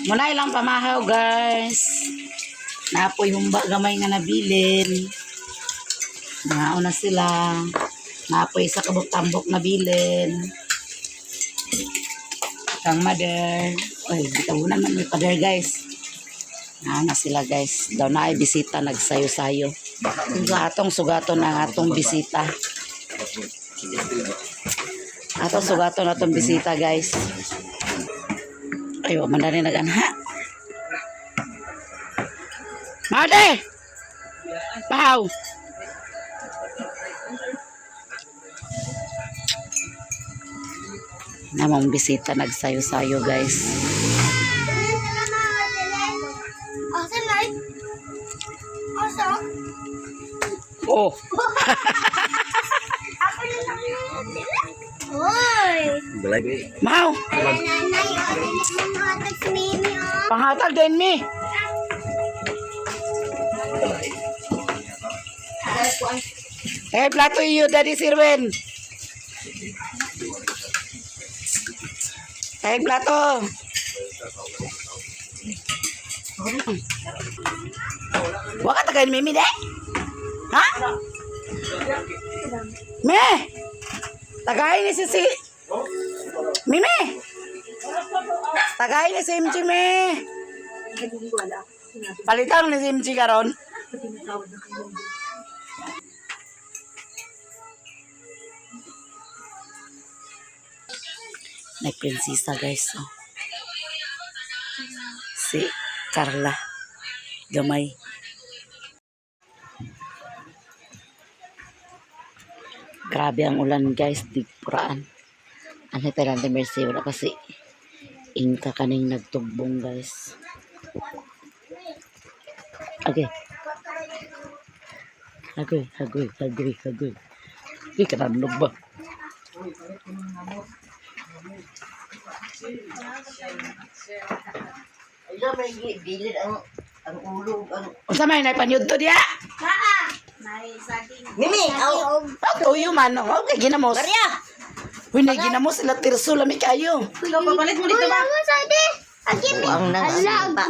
Munay lang pamahaw, guys. Napoy humba gamay nga nabilin. Nauna sila. Napoy sa kabuk-tambok nabilin. Kang mother. Uy, bitabunan man may pader, guys. Na sila, guys. Daw na ay bisita, nagsayo-sayo. Atong sugaton ang atong bisita. Atong sugaton atong bisita, guys. Ayo, mandari nag-anha. Mate! Pahaw! Namang bisita nagsayo-sayo, guys. Oh. Mau. Panghatag din mi. Plato iyo dari Sirwen. Plato. Waka tagayin mimi deh. Ha? Me. Tagayin ni si Mimi. Tagayin ni si MG me. Palitan ni si MG karon. May prinsesa, guys. Oh. Si Carla. Gamay. Grabe ang ulan, guys. Digpuraan. Ano tayo lang mercy. Wala kasi ingka kaning nagtugbong, guys. Okay. Hagoy. Hindi ka nanog ba? Ito may bilid ang ulo. Unsa may naipanyod to diya? Mimi, Tuyo man. Okay, ginamos. Maria! Uy, ginamos sila tirso lami kayo. Ikaw, papalit mo dito ba? Ang nangasipa.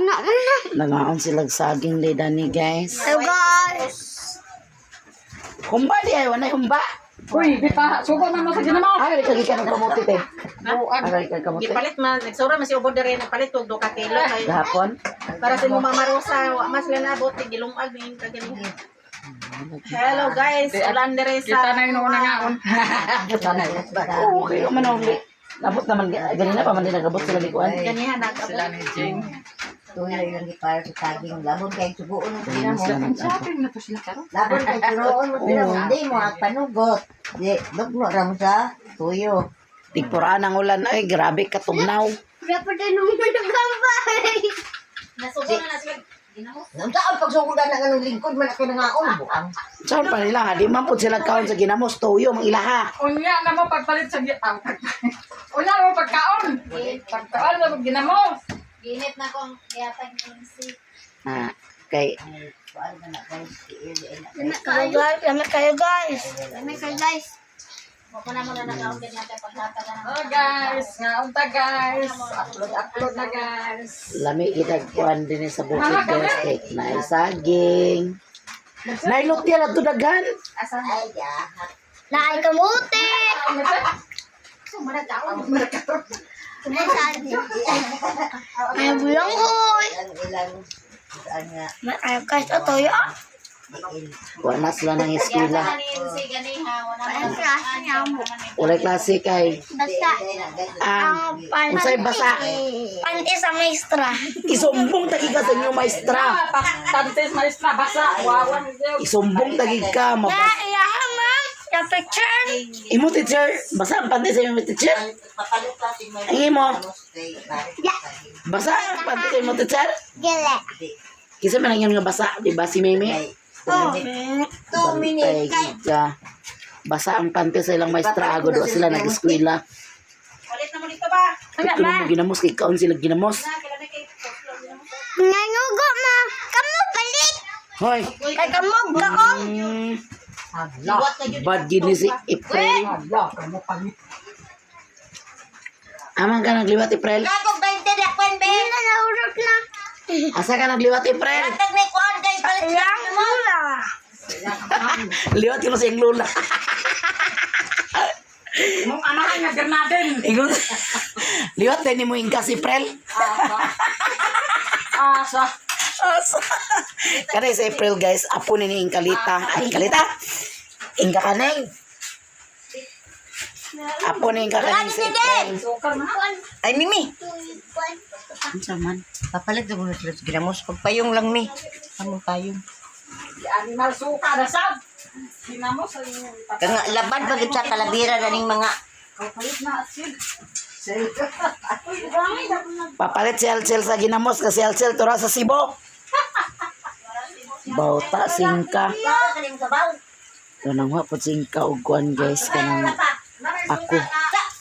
Nangaon silang saging ni Dani, guys. Hello, guys! Humba di ay, wanay humba. Uy, di pa. Suko na mo sa ginamaw. Ay, kagi ka ng kamuti, te. Ay, kagi kamuti. Gipalit man, nagsura man si Ubod rin, palit og 2 ka kilo kay Gahapon. para sa mo mamarosa, wa mas lang abot gilumag ning kagaling. Hello guys, ulan dire Kita sa na yung una nga. Okay, man uli. Nabot naman, ganina pa man din nagabot sila likuan. ganihan nagabot. Sila ni Jing. Tuloy yung para sa taging labon kay subuon mo sila mo. Shopping na to sila karo. Labon kay turoon mo sila mo. Hindi mo ang panugot. Di, dugno ra mo sa tuyo. Tigpuraan ang ulan. Ay, grabe, katugnaw. Nasubo na sila. Nung saan pagsukudan na ganong lingkod, man ako nangaon. Buang. Saan pa nila nga, di man po sila kaon sa ginamos, tuyo, mga ilaha. Unya na mo pagpalit sa gitang. Unya na mo pagkaon. Pagkaon na mo ginamo. Ginit na kong yatag ng si. Kay, Kayo guys. Mo na muna nagaon din natin paghatagan. Oh guys, nga unta guys. Upload na guys. lami idagkuan din sa bukid, guys, kay naisaging. Nailutya na to dagan. Asa Ay, jahat. Naay kamuti. sumara ka. Ay bulang hoy. Ilang, saan nga, Ay kas atoy ah. Wala sila ng eskwela. Si ganiha wala Ay klase niya mo. Ulay klase kay, Basta ang unsay basa. panty sa maestra. Isumbong tagi ka sa inyo, maestra. Tantes maestra basa. Wawan niyo. Isumbong tagi ka. Ya iya ma'am. Ya picture. Imo, teacher. Basa ang panty sa inyo, teacher. papalit natin may Ang imo. Ya. Basa ang panty sa inyo, teacher. Gele. Kisa man ang iyong nga basa, di ba si Mimi? Oh. 2 minutes. Ay, gida. Basa ang panty sa ilang maestra. Agod wa sila nag-eskwela. Ulit na mo dito ba? Ito mo ginamos, kay kaon sila ginamos. Na kailan na kay Nangugo ma. Kamu balik. Hoy. Kay kamu gaong. Liwat ka jud. Bad gini si April. Amang ka nagliwat, April. Ako 20 na kwen be. Hindi na naurot Asa ka nagliwat, April? Tag may kuan kay palit Yang mula. Liwat ka mo sa iyong lula. Mong anahan nga Granadin. Ingon. Liwat din mo yung kasi, April. Asa. Kanay sa April, guys. Apo ni ni Inkalita. Ay, Inkalita. Inka kaneng. Apo ni Inka kaneng sa April. Sukar na. Ay, Mimi. Ano saman? Papalit mo na sila sa ginamos. Pagpayong lang, Mi. Ano payong? Di animal suka na sab. Ginamos sa inyo. Kaya laban pag sa kalabira na ning mga Kapalit na asin. Papalit si Alcel sa ginamos kasi Alcel tura sa Cebu. Bauta singka. kaning sabaw. Kanang hapot singka ug kuan guys kanang ako.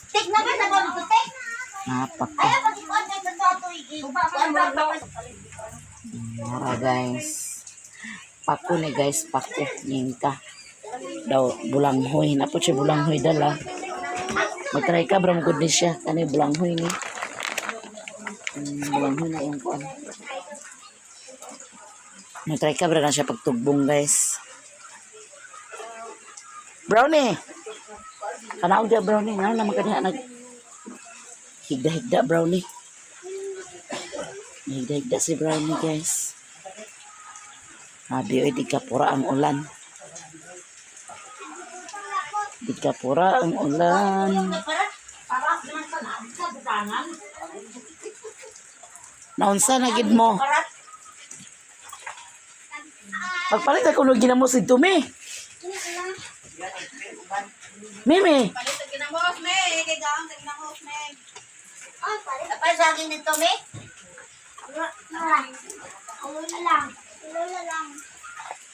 Tik na ba sa kuan ko, tik? Napak ko. Ayaw pag kuan kay sa to iki. Kuan mo daw. Mara guys. Pako ni guys, pako ningka. Daw bulanghoy, napot siya bulanghoy dala. Mag-try ka bro, good ni siya. Kani bulanghoy ni. Bulanghoy na yung kuan. Mag-try ka bro na siya pagtugbong guys. Brownie. Kanaog dia brownie, nga naman kaniya nag higda-higda brownie. Higda-higda si brownie guys. Abi, di kapura ang ulan. Di kapura ang ulan. Naunsa na gid mo? Pagpalit ako nung ginamos ito, Mi. Mimi. Palit ang ginamos, me. Kay gaang ang ginamos, me. Apa sa akin dito, Mi?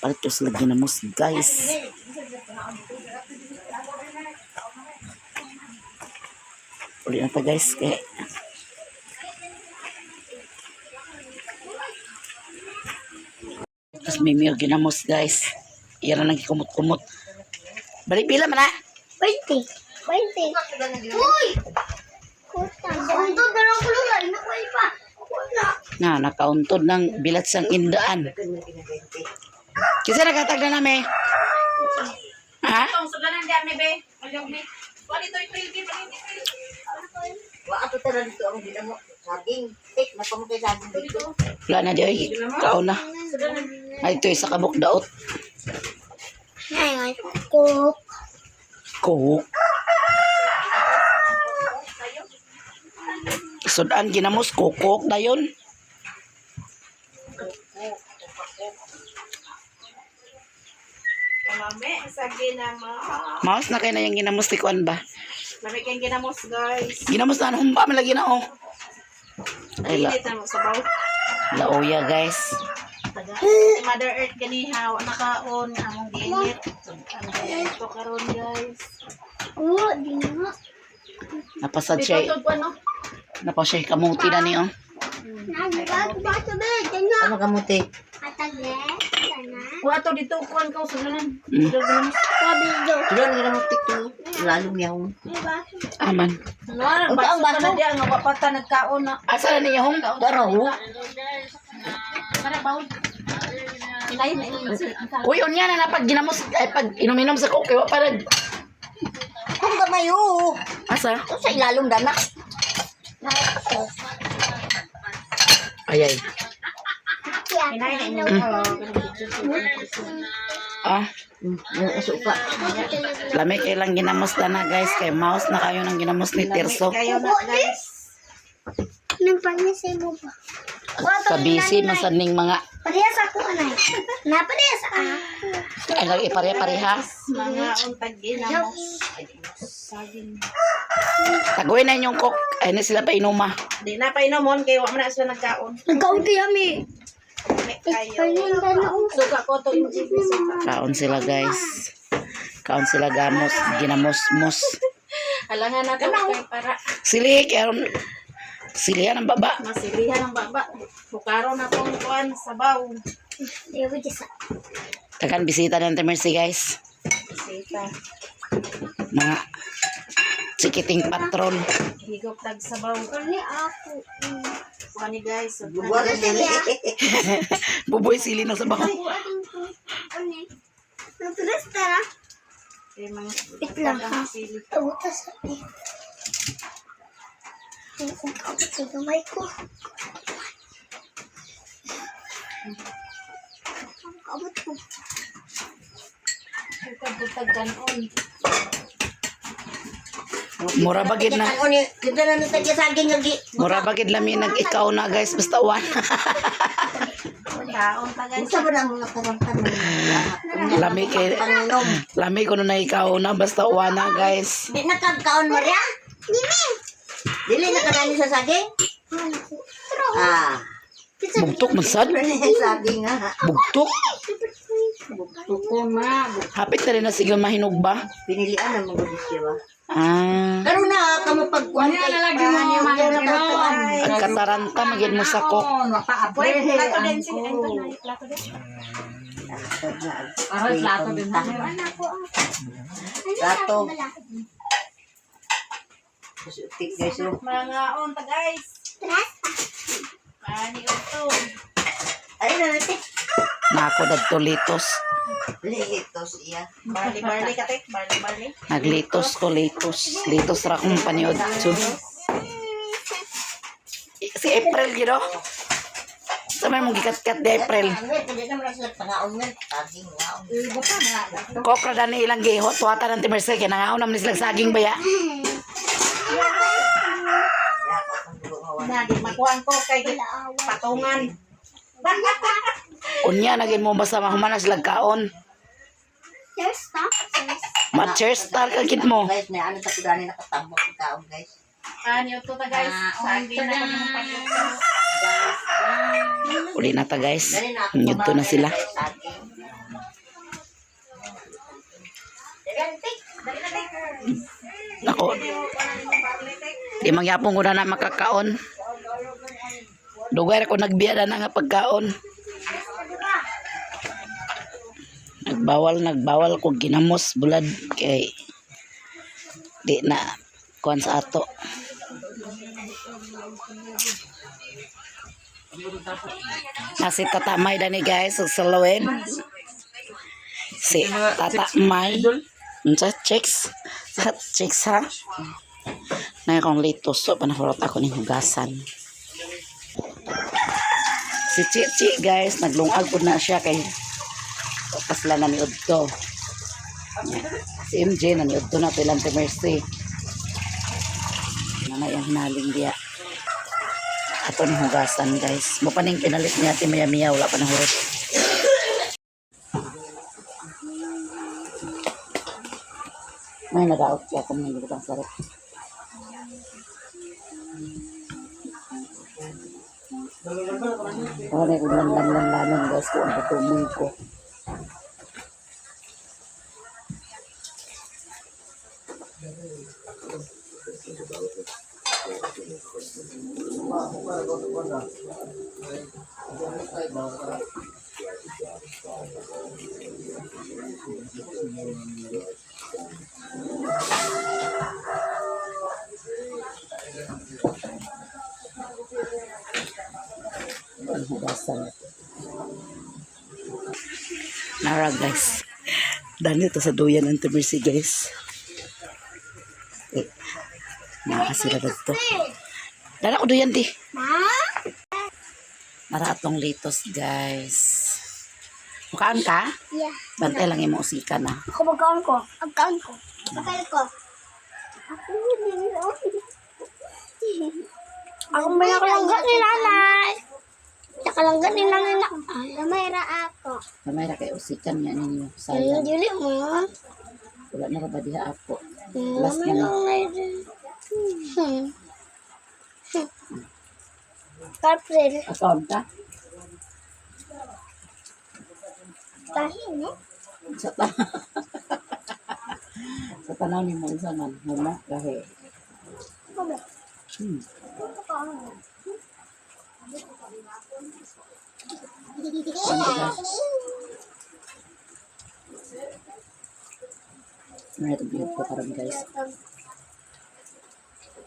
Palit ko sila ginamos, guys. Uli na ta, guys. Kaya tapos Mimi o ginamos, guys. Iyan na nang kumot-kumot. Balik pila man, ha? 20. Uy! Untuk dalam keluar, nak main pa. Na, nakauntod ng bilat sang indaan. Kasi nakatag na namin. Ha? Itong suganan di ame, be. Alam me. Wali to i-pretty, Wa ato tara dito ang ginamo. Saging. Tik na pa mo kay saging dito. Wala na di. Kao na. Ay, ito isa kabok daot. Ay, kok. Cook. Sudan ginamos, kukok na yun. Mame, sa ginamos. Maos na kayo na yung ginamos ni Kuan ba? Mame kayong ginamos, guys. Ginamos na humba man lagi na oh. Ay la, Init na mo sa baw. laoya guys. Si Mother Earth ganiha, nakaon, among ginit. Ano kaya ito karon, guys? Oh, di na. Napasad Dito siya. ito po, ano? Napasya kamuti na niyo. Nagbago ba sabi? Ganyan. Ano kamuti? Atagre. Sana. Wato dito, kuhan ka, suganan. Sabi do. Tulo na ginamo tik to. Lalong yaw. Diba? Aman. Ano, ang Ang baso baso. na diyan, nga wapata nagkaon na. Asa na niya hong? Daro. Para bawal. Inayin na inayin. Uy, unya na pag ginamos, ay pag inom-inom sa coke, wa parang. Kung gamayo. Asa? Ito sa ilalong dana. Ay ay. Inayin na Ah, Yung suka. lami kay lang ginamos na guys. Kay mouse na kayo ng ginamos ni Tirso. Kayo na, guys. Nagpanisay mo ba? Kabisi masaning mga Parehas ako, anay. Naparehas ako. ay lagi pare-pareha. Mga untag ginamos. Saging. Taguin na yung coke. Ay na sila pa inuma. Di na pa inomon, kaya wala na sila nagkaon. Nagkaunti kami. Kayo. Ayun, ganoon. Suka ko to yung chips. Kaon sila guys. Kaon sila gamos, ginamos-mos. Halangan na to kay para Sili, karon silihan ang baba. masilihan ang baba. Bukaro na tong kuan sabaw. Ayaw ko dyan sa. Takan bisita ng Mercy guys. Sita. Mga sikiting patrol. Higop tag sabaw. Kani ako. Kani guys. Bubuhat na sila. Buboy sili na sa baho. Ako ating ko. Ano? Nagtulis tara. Wait lang ha. Tabutas ako. Ano kung kapit sa gamay ko? Ang kabot ko. Butag ganon. Mura bagid na. Kita na nito sa saging lagi. Mura bagid lami nag-ikaw na guys basta uwan. Kaon pa guys. Isa ba na mga karangkan mo? Lami kay Panginom. lami ko na ikaw na basta uwan na guys. Di na kagkaon mo rin? Dili! Dili na kadali sa saging? Ano ko? Pero, Ah. Bugtok man sad. Saging nga. Bugtok. Tuko na. Hapit na rin na sige mahinugba. Pinilian na mga siya ba? Ah, Pero na, kamo pagkuhan Wala na lagi mo mga kiron. kataranta magid mo sakok. Maka-apre. Lato din si Anton. Lato din. Aray, plato din na. ano ko ang... Plato. Wala. Sutik guys. Oh. Mga onta guys. Tres. Kani ito. Ayun na natin. Nako dagtolitos. Litos iya. Barley katek. Barley. Naglitos ko litos. Litos ra kong paniod. Sud. Si April giro. Sa may mong gikat-kat di April. Hindi naman sila pangaon nga. Saging nga. Kopra dani ilang gihot. Tuwata ng timerse. Kaya nangaon naman silang saging baya. Nadi makuan ko kay patungan. Unya naging mo basta mahumanas silang kaon. Cheers, ta? Ma-cheers star kagid mo. Guys, may ano sa kudani nakatambok ang kaon guys. Kani ito ta guys. Sagi na kami ng pagkakas. Uli na ta guys. Dali na ako. Nyudto na sila. Saging. Ako. Di magyapon ko na na makakaon. Dugay ko nagbiya na nga pagkaon. Nagbawal ko ginamos bulad kay di na kuan sa ato. Nasi Tata May dani guys ug salawin. Si Tata May. Unsa chicks? Sa chicks ha. Na akong litos so panahurot ako ning hugasan. Si Chichi guys naglungag pud na siya kay pasla na ni Udto. Si MJ na ni Udto na Tilante Mercy. Nana yung hinaling dia. Ato ni hugasan guys. Mo pa ning pinalit niya ti maya wala pa nahurot. May nag-out siya kung may lutang sarap. Wala ko lang guys kung ang patumoy ko. Ang hugasan. Nara guys. Dani to sa duyan ng Timirsi guys. Nakasira na to. Dala ko duyan di. Nara atong litos guys. Mukaan ka? Yeah. Bantay lang yung musika na. Ako magkaon ko. Magkaon ko. Magkaon ko. Ako may nakalanggan ni nanay. Nakalanggan ni nanay na. Mayra ako. Mamay ra kay usikan niya ninyo. Sayang. Dili mo. Wala na ra ba diha ako. Last na na. April. Account ka? Tahin eh. Sa ta sa tanaw ni mo isa man huma kahe. May tubig ko karon guys.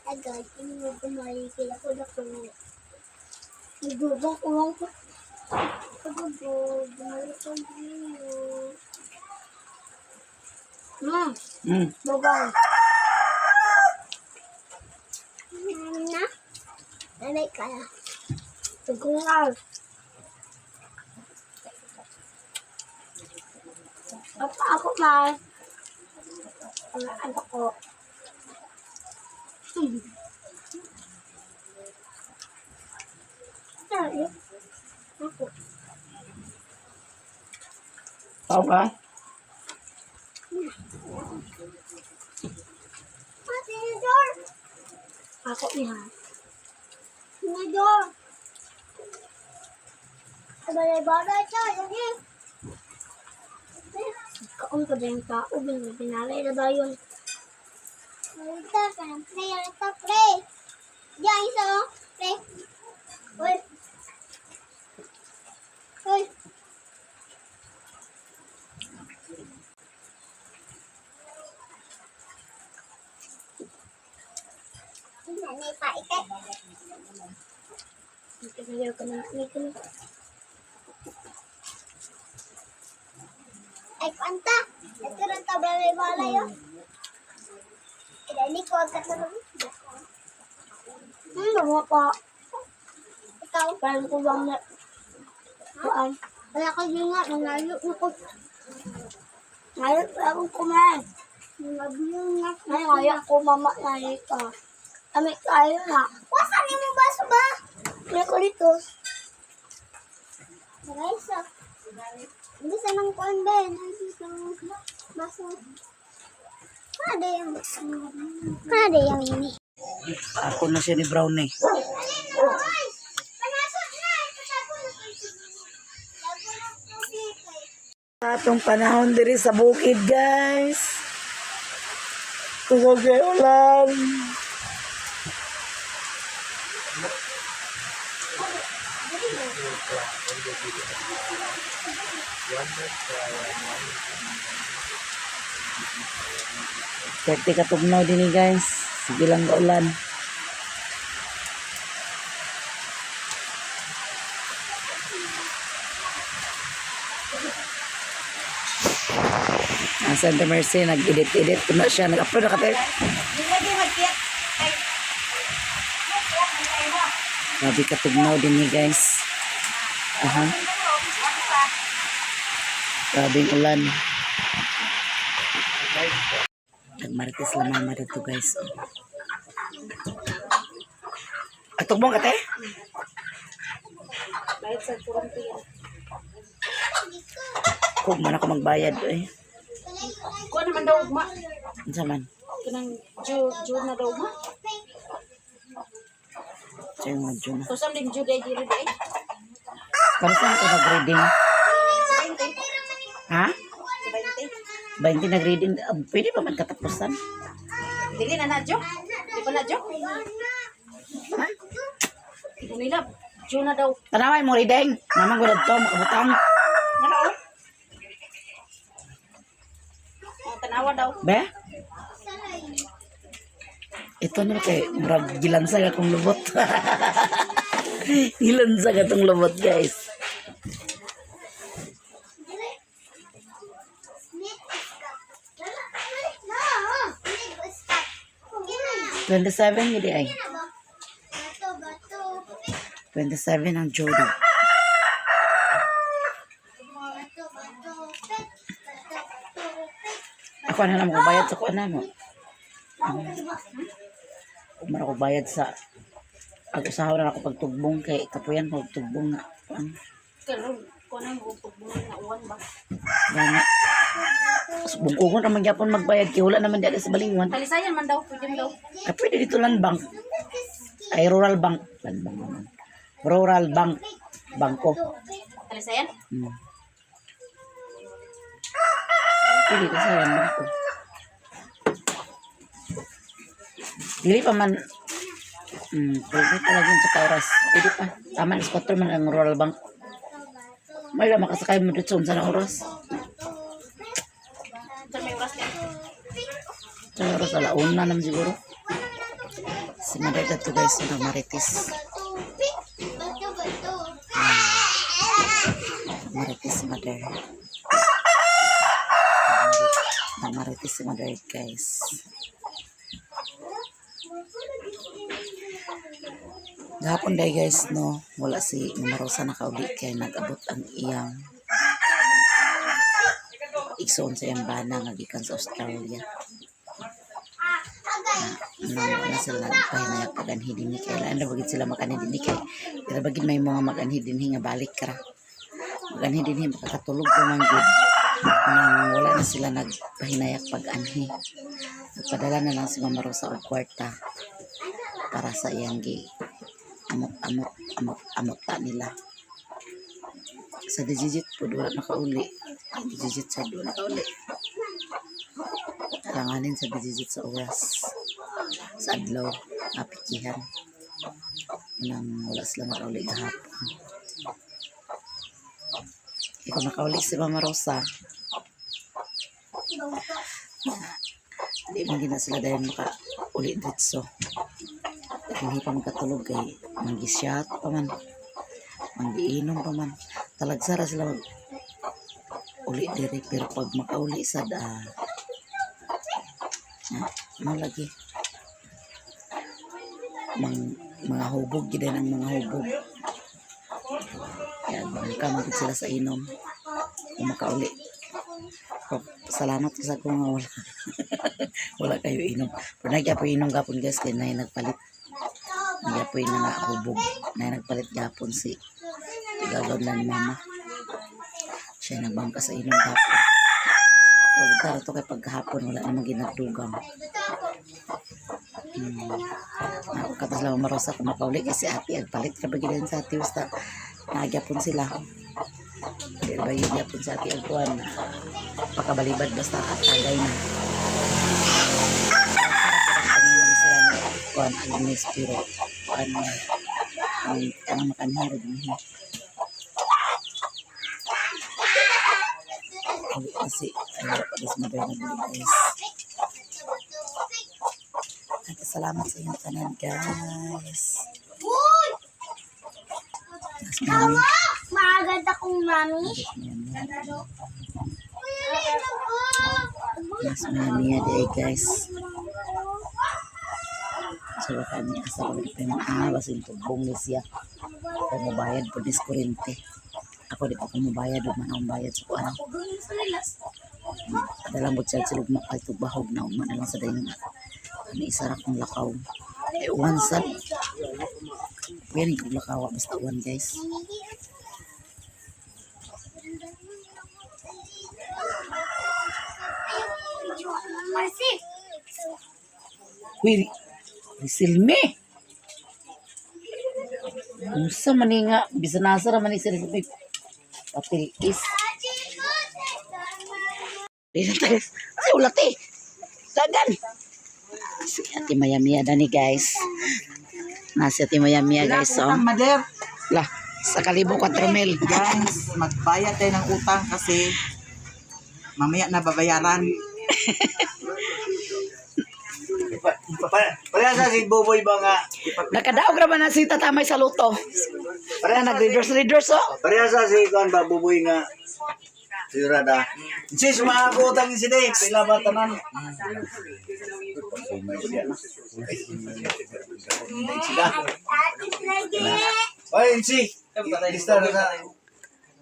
Agad, ini mo kumari kila ko na ko. Nagubang uwang ko. Pagubog, bumalik ko dito. Bubang. Na? Nanay ka na. Tugungal. Apa ako mal? Ano ko? Sorry. Ako. Tao ka? Ate, yung door. Ako niya. Yung door. Balay-balay siya. Lagi. Kaon ka ba yung tao? Binalay na ba yun? Malita ka ng play. Malita, play. Diyan, isa o. Play. Uy. Uy. Nanay pa, ite. Ite, ka na. Ite. Ay, panta. Ito rin balay-balay o. Ini ko agad na lang. Nawa pa. Ikaw? Parang ko bang na... Kuan? Wala ka din nga. Nangayo na ko. Ngayon pa akong kumain. Nangabiyong nga. Ngayon ko mama na ito. Kami kayo na. Wasan niyo mo baso ba? May ko dito. Maraysa. Hindi sa nang kuan ba? Nandito sa baso. Ada yang ini. Ako na siya ni Brownie. Atong panahon diri sa bukid guys. Kusogay ulan. Pwede katugnaw din guys. Sige lang ka ulan. Santa Mercy, nag-edit-edit ko na siya. Nag-upload na kate. Grabe katugnaw din guys. Aha. Grabing ulan. Nagmarites lang mama dito guys. Atubong kate? Bayad sa kurante yan. Kung man ako magbayad eh. Kuha naman daw, ugma. Ano saman? Kanang June na daw, ugma. Siya yung mga June. Kusam din June ay diri day. Para saan ka nag-reading? Ha? 20 nag-reading. Pwede pa man katapusan? Dili na na, Jo. Di ba na, Jo? Ha? Ito nila, June na daw. Tanaway mo reading. Mamang gulad to, makabutang. Nara, oh. Ang tanawa daw. Be? Ito na kay murag gilansag akong lubot. Gilansag atong lubot guys. No. 27 hindi ay. 27 ang Jody. Ako na lang ko bayad sa kuan mo. Kung man ako bayad sa ag-usahaw na ako pagtugbong kay kapuyan pagtugbong na. Karon, kuha na mo pagbunan na uwan ba? Gani. Bungkugon naman gyapon magbayad kay wala naman dili sa Balingwan. Talisayan man daw, pwede mo daw. Pwede dito land bank. Ay rural bank. Land bank naman. Rural bank. Bangko. Talisayan? Pwede kasi yan bangko. Dili pa man. Pwede pa lagi sa oras. Pwede pa. Tama is 4 man ang rural bank. May lang makasakay mo dito sa oras. Sa may oras yan. Siguro sa launa naman siguro. Si Mother to guys, yung Marites. Marites si Mother. Marites si Mother guys. Gahapon day guys no, wala si Mama Rosa nakauli kay nag-abot ang iyang igsoon sa iyang bana nga gikan sa Australia. Wala sila nagpahinayag pag-anhidin ni kay lain na bagid sila makanhidin ni kay pero bagid may mga mag-anhidin nga balik ka mag-anhidin makakatulog ko man gud nang wala na sila nagpahinayag pag-anhi. Nagpadala na lang si Mama Rosa og kwarta para sa iyang amot ta nila sa digit po wala nakauli digit sa wala nakauli langanin sa digit sa oras sa adlaw apikihan nang wala sila nakauli kahapon. Ikaw nakauli si Mama Rosa hindi man gina sila dahil makauli dito hindi pa magkatulog kay manggisyat pa man manggiinom pa man talagsara sila mag uli diri pero pag makauli sad malagi mga hubog gid ang mga hubog kaya bangka magid sila sa inom kung makauli. Salamat sa kung wala wala kayo inom pero nagyapo inom gapon guys kay nay nagpalit nagyapo na nga hubog nay nagpalit gapon si tigagaw na ni Mama siya nagbangka sa inom gapon pero taro to kay paghapon wala namang ginagdugang katas lang Mama Rosa kung makauli kasi ati agpalit ka bagilan sa ati basta nagyapon sila pero ba yun yapon sa ati agkuhan pakabalibad basta at tagay na panginoon sila na kuhan alinis pero kuhan kanang makanhirad niya kasi ayaw pa guys Mother na guys at salamat sa inyong tanan guys. Mas mami Maagad akong mami. mas mami day guys so kami asa ko dito ng basin tubong ni siya kung mabayad po dis kurente ako di pa kung mabayad o man akong bayad sa kuhan adalang mo siya silog makalitubahog na umana lang sa dayon ano isara kong lakaw ay uwan sad pwede kong lakaw basta uwan guys. Marcy. Wih, risilmi. Unsa man ni nga bisa nasara man ni sila sa patilis. Dinas ay ulat eh. Dagan. Si Ate Maya Mia dani guys. Nasi Ate Maya Mia guys oh. Mother. Lah, sa kalibo 4,000. Guys, magbayad tayo ng utang kasi mamaya na babayaran. Pareha sa si Boboy ba nga? Nakadaog ra ba na si tatamay sa luto? Para nag-readers oh. Pareha sa si Kuan ba Boboy nga? Sirada. Sis maago utang si Dave, pila ba tanan? Sila. Oy, si. Lista na sa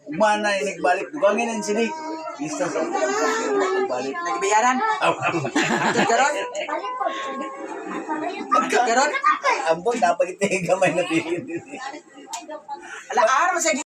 umana nagbalik. Dugangin ang sini. Lista sa balik. Nagbayaran? Karon? Karon? Ambon dapat ite gamay na pilin. Ala araw sa